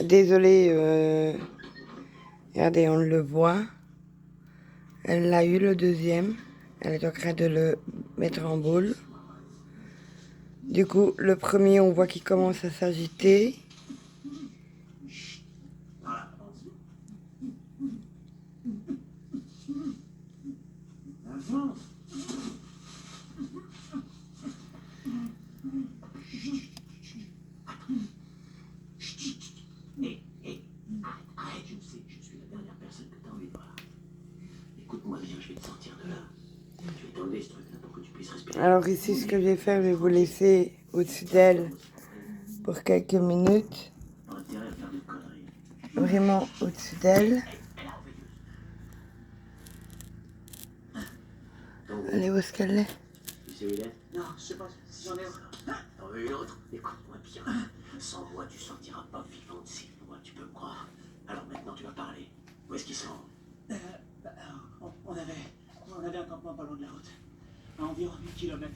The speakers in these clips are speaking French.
Désolée, regardez, on le voit. Elle l'a eu le deuxième. Elle est en train de le mettre en boule. Du coup, le premier, on voit qu'il commence à s'agiter. Arrête, je sais, je suis la dernière personne que t'as envie de voir. Écoute-moi bien, je vais te sortir de là. Je vais t'enlever ce truc-là pour que tu puisses respirer. Alors ici, ce que je vais faire, je vais vous laisser au-dessus d'elle pour quelques minutes. Pas intérêt à faire des conneries. Vraiment au-dessus d'elle. Allez, où est-ce qu'elle est? Tu sais où il est? Non, je sais pas si j'en ai un. T'en veux une autre? Écoute-moi bien. Sans moi, tu sortiras pas vivant de ces lois, tu peux me croire. Alors maintenant, tu vas parler. Où est-ce qu'ils sont? On avait un campement pas loin de la route. À environ 8 km.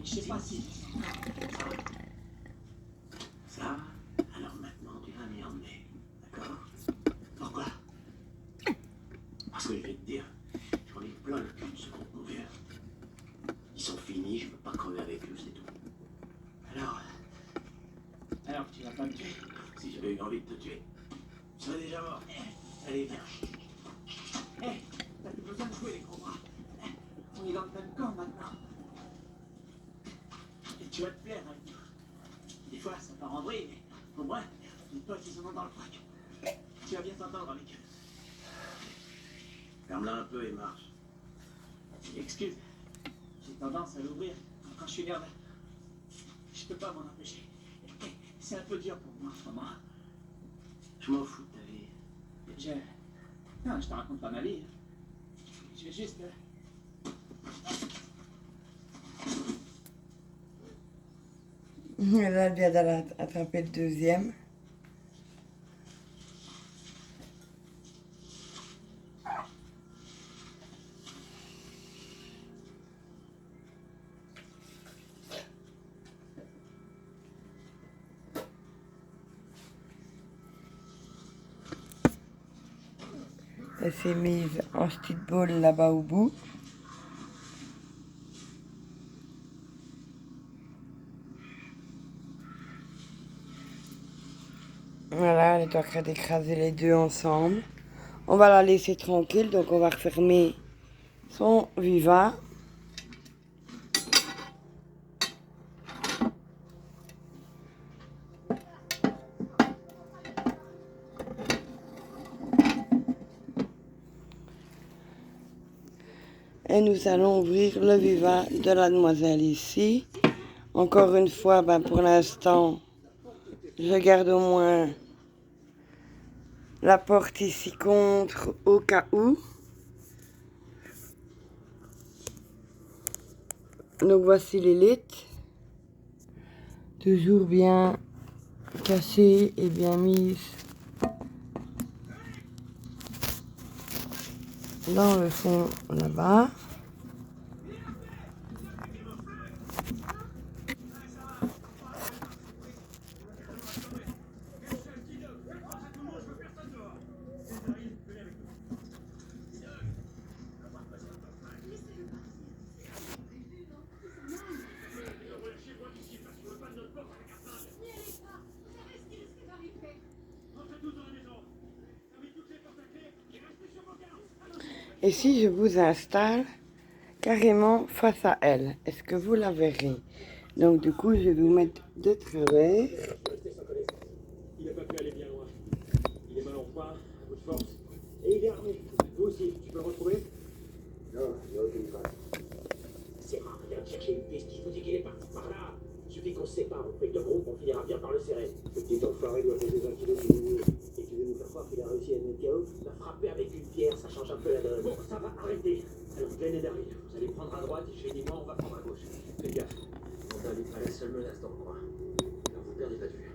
Je sais pas si... Ça, alors maintenant, tu vas m'y emmener. D'accord? Pourquoi? Parce que je vais te dire, j'en ai plein le cul de ce groupe, mon vieux. Ils sont finis, je peux pas crever avec eux, c'est tout. Alors tu vas pas me tuer? Si j'avais eu envie de te tuer, je serais déjà mort. Allez, viens. Hé, t'as plus besoin de jouer les gros bras. On est dans le même camp maintenant. Et tu vas te plaire avec nous. Des fois, ça part en vrille, mais au moins, les potes, ils sont dans le froc. Tu vas bien t'entendre avec eux. Ferme-la un peu et marche. Excuse, j'ai tendance à l'ouvrir quand je suis nerveux. Je peux pas m'en empêcher. C'est un peu dur pour moi en ce moment. Je m'en fous de ta vie. Non, je te raconte pas ma vie. Je vais juste... Elle vient d'aller attraper le deuxième. Elle s'est mise en petite boule là-bas au bout. Voilà, elle est en train d'écraser les deux ensemble. On va la laisser tranquille, donc on va refermer son Viva. Et nous allons ouvrir le Viva de la demoiselle ici. Encore une fois, pour l'instant, je garde au moins la porte ici contre au cas où. Donc voici l'élite. Toujours bien cachée et bien mise dans le fond là-bas. Et si je vous installe carrément face à elle, est-ce que vous la verrez? Donc du coup, je vais vous mettre de travers. Il n'a pas pu aller bien loin. Il est mal en point, un peu de force. Et il est armé. Vous aussi, tu peux le retrouver? Non, il n'y a aucune trace. C'est rare, rien de chercher une piste. Je vous dis qu'il est parti par là. Il suffit qu'on se sépare, on fait deux groupes, on finira bien par le serrer. Le petit enfoiré doit peser 20 kilos si vous voulez. Et tu veux nous faire croire qu'il a réussi à nous mettre KO? La frapper avec une pierre, ça change un peu la donne. Bon, ça va, arrêter. Alors, Glenn est derrière. Vous allez prendre à droite et chez moi, on va prendre à gauche. Faites gaffe. On t'invite à la seule menace dans le coin. Alors, vous perdez pas de vue.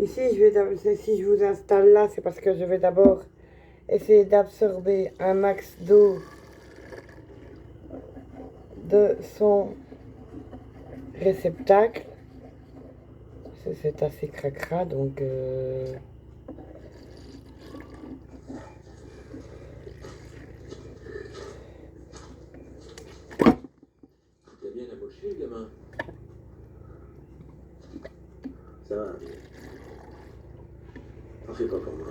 Ici, si je vous installe là, c'est parce que je vais d'abord essayer d'absorber un max d'eau de son réceptacle. C'est assez cracra, donc T'as bien embauché, gamin. Ça va. T'en fais pas pour moi.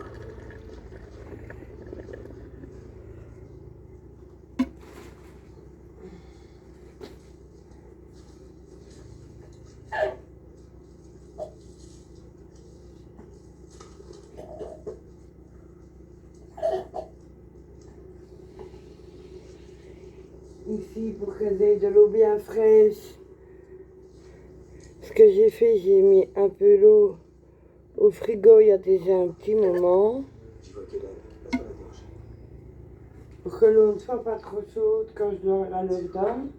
ici pour qu'elle ait de l'eau bien fraîche. Ce que j'ai fait, j'ai mis un peu l'eau au frigo il y a déjà un petit moment. Tu vois quelle heure? Passe-moi la torche. Pour que l'eau ne soit pas trop chaude quand je la leur donne.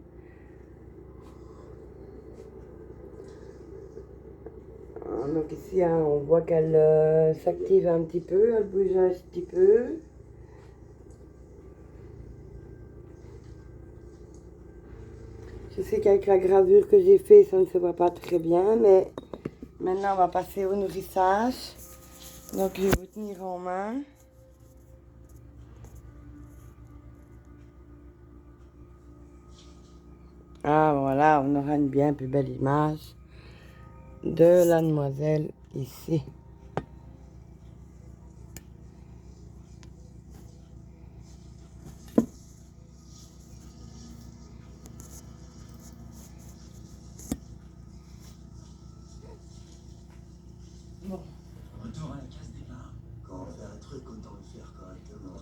Donc ici, hein, on voit qu'elle s'active un petit peu, elle bouge un petit peu. Je sais qu'avec la gravure que j'ai fait, ça ne se voit pas très bien, mais maintenant on va passer au nourrissage. Donc je vais vous tenir en main. Ah voilà, on aura une bien plus belle image de la demoiselle ici. Bon. Retour à la case départ. Quand on fait un truc, autant le faire correctement.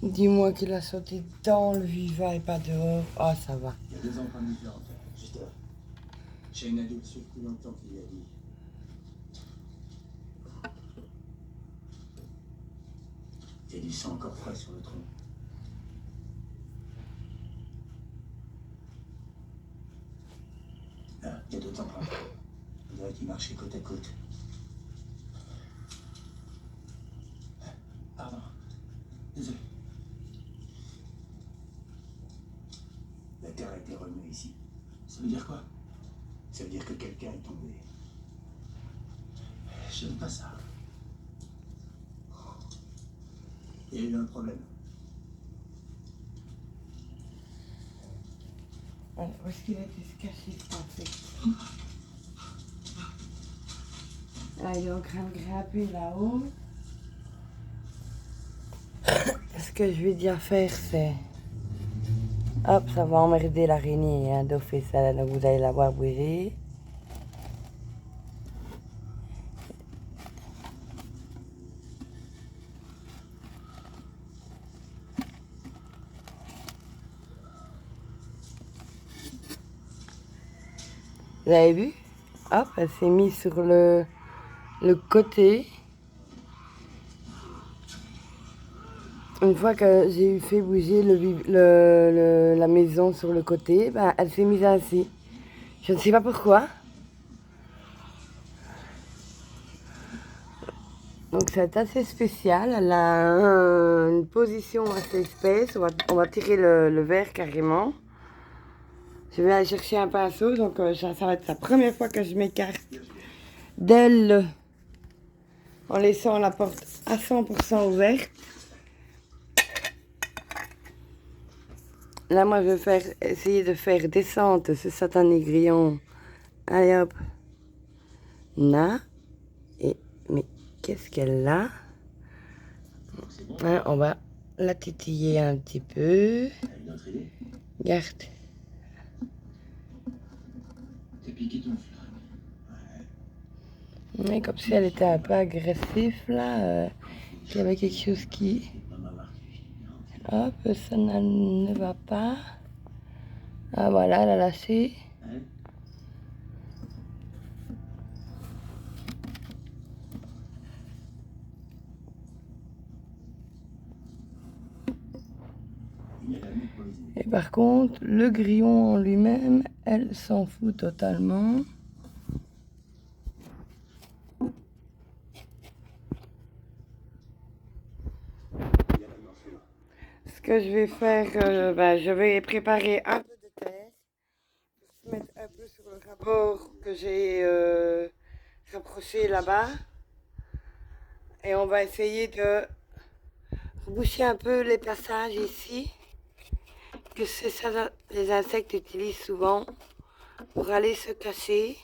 Dis-moi qu'il a sauté dans le vivant et pas dehors. Ah, ça va. Il y a 2 empreintes différentes. Juste là. J'ai une adulte sur plus longtemps qu'il y a dit. Il y a du sang encore frais sur le tronc. Là, il y a d'autres empreintes. On dirait qu'ils marchaient côte à côte. Pardon. Désolé. La terre a été remuée ici. Ça veut dire quoi? Ça veut dire que quelqu'un est tombé. J'aime pas ça. Il y a eu un problème. Alors, où est-ce qu'il a été se cacher, ce pensée? Ah, il est en train de grimper là-haut. Ce que je vais dire faire, c'est... Hop, ça va emmerder l'araignée, hein, d'office, ça, là, vous allez la voir bouger. Vous avez vu? Hop, elle s'est mise sur le côté. Une fois que j'ai fait bouger la maison sur le côté, ben, elle s'est mise ainsi. Je ne sais pas pourquoi. Donc c'est assez spécial. Elle a une position assez épaisse. On va tirer le verre carrément. Je vais aller chercher un pinceau. Donc ça va être la première fois que je m'écarte d'elle en laissant la porte à 100% ouverte. Là, moi, je vais essayer de faire descendre ce satané grillon. Allez, hop. Là. Et, mais qu'est-ce qu'elle a? Hein, on va la titiller un petit peu. Garde. T'as piqué ton flingue. Ouais, comme si elle était un peu agressive, là. Il y avait quelque chose qui... Hop, ça ne va pas. Ah, voilà, elle a lâché. Et par contre, le grillon en lui-même, elle s'en fout totalement. Ce que je vais faire, je vais préparer un peu de thé pour se mettre un peu sur le rapport que j'ai rapproché là-bas. Et on va essayer de reboucher un peu les passages ici, que c'est ça les insectes utilisent souvent pour aller se cacher.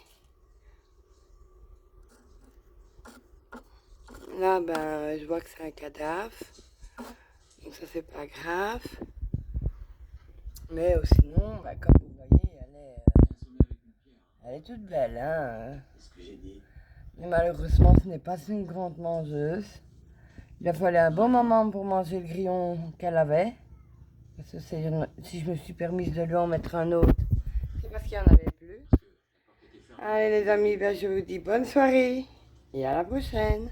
Là, je vois que c'est un cadavre, donc ça c'est pas grave. Mais sinon, comme vous voyez, elle est toute belle, hein. Mais malheureusement, ce n'est pas une grande mangeuse. Il a fallu un bon moment pour manger le grillon qu'elle avait. Parce que si je me suis permise de lui en mettre un autre, c'est parce qu'il n'y en avait plus. Allez les amis, je vous dis bonne soirée et à la prochaine.